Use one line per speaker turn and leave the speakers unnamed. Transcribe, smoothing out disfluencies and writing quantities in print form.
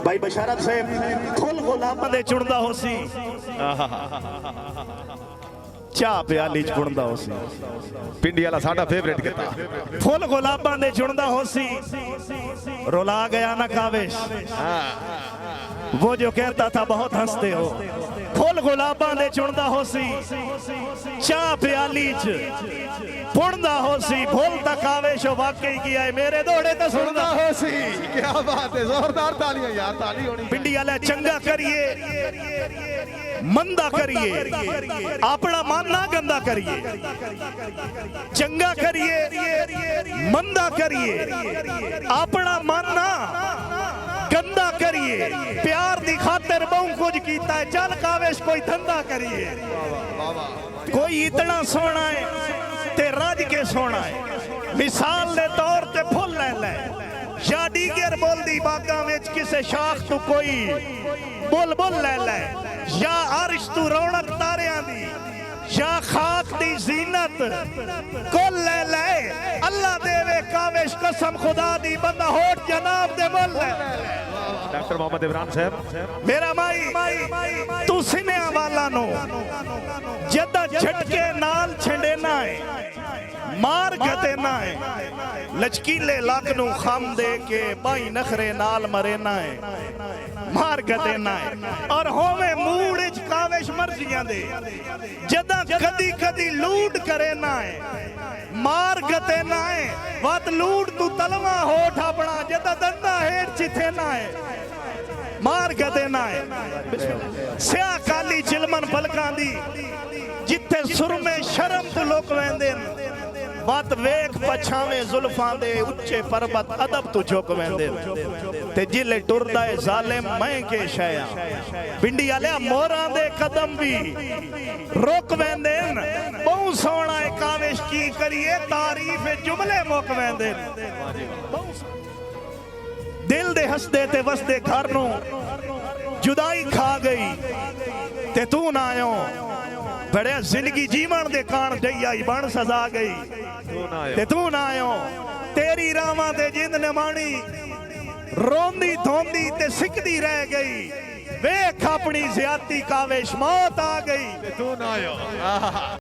भाई बशारत साहब फुल गुलाबां दे चुनदा हो सी चाह प्याली च बुणदा हो सी
पिंडी वाला साडा फेवरेट किता
फुल गुलाबां दे चुनदा हो सी रुला गया ना कावेश वो जो कहता था बहुत हंसते हो फुल गुलाबां दे चुनदा हो सी चाह प्याली च बुणदा हो सी फुल दा कावेश वाकई किया है मेरे दोड़े तो सुनदा हो सी
क्या बात है जोरदार तालियां यार ताली होनी
पिंडी वाले चंगा करिए मंदा करिए अपना मन ना गंदा करिए चंगा करिए मंदा करिए अपना मन ना गंदा करिए प्यार दी खातिर बहुत कुछ कीता है चल कावेश कोई धंधा करिए कोई इतना सोना है ते रज के सोना है मिसाल दे तौर ते फुल ले ले या डीगर बोल दी बागां विच किसे शाख तू कोई बुलबुल ले ले या अर्श तू रौनक तारियां दी या खाक दी जीनत कुल ले ले अल्लाह देवे कावेश कसम खुदा दी बंदा होठ जनाब दे मुल ले
डॉक्टर मोहम्मद इमरान साहब
मेरा माई तू सिने वाला नो जदा झटके नाल छंडेना है मार गते ना है लचकीले लक नू खम दे के बाई नखरे नाल मरेना है मार गते ना है और होवे मूड च कावेश मर्जियां दे जदा कदी कदी लूट करे ना है मार गते ना है वत लूट तू तलवा होठ अपना जदा दंदा हेठ चिथे ना है मार गते ना है स्या काली चिलमन पलकां दी जिथे सुरमे शर्म तो लोग वेंदे वत वेख पछावे जुल्फां दे उच्चे पर्वत अदब तू झुक वेंदे ते जिले टुरदा है जालिम मैं के शया पिंडी वाले मोरां दे कदम भी रोक वेंदे बहुत सोहना है कावेश की करिए तारीफ जुमले मुक वेंदे दिल दे हसदे ते वसदे घर नू जुदाई खा गई ते तू ना आयो बड़े जिंदगी जीवन दे कान जई आई बन सजा गई ते तू ना आयो तेरी रावां ते जिंद निमाणी रोंदी धोंदी ते सिकदी रह गई वेख अपनी ज्यादती कावेश मौत आ गई
तू ना आयो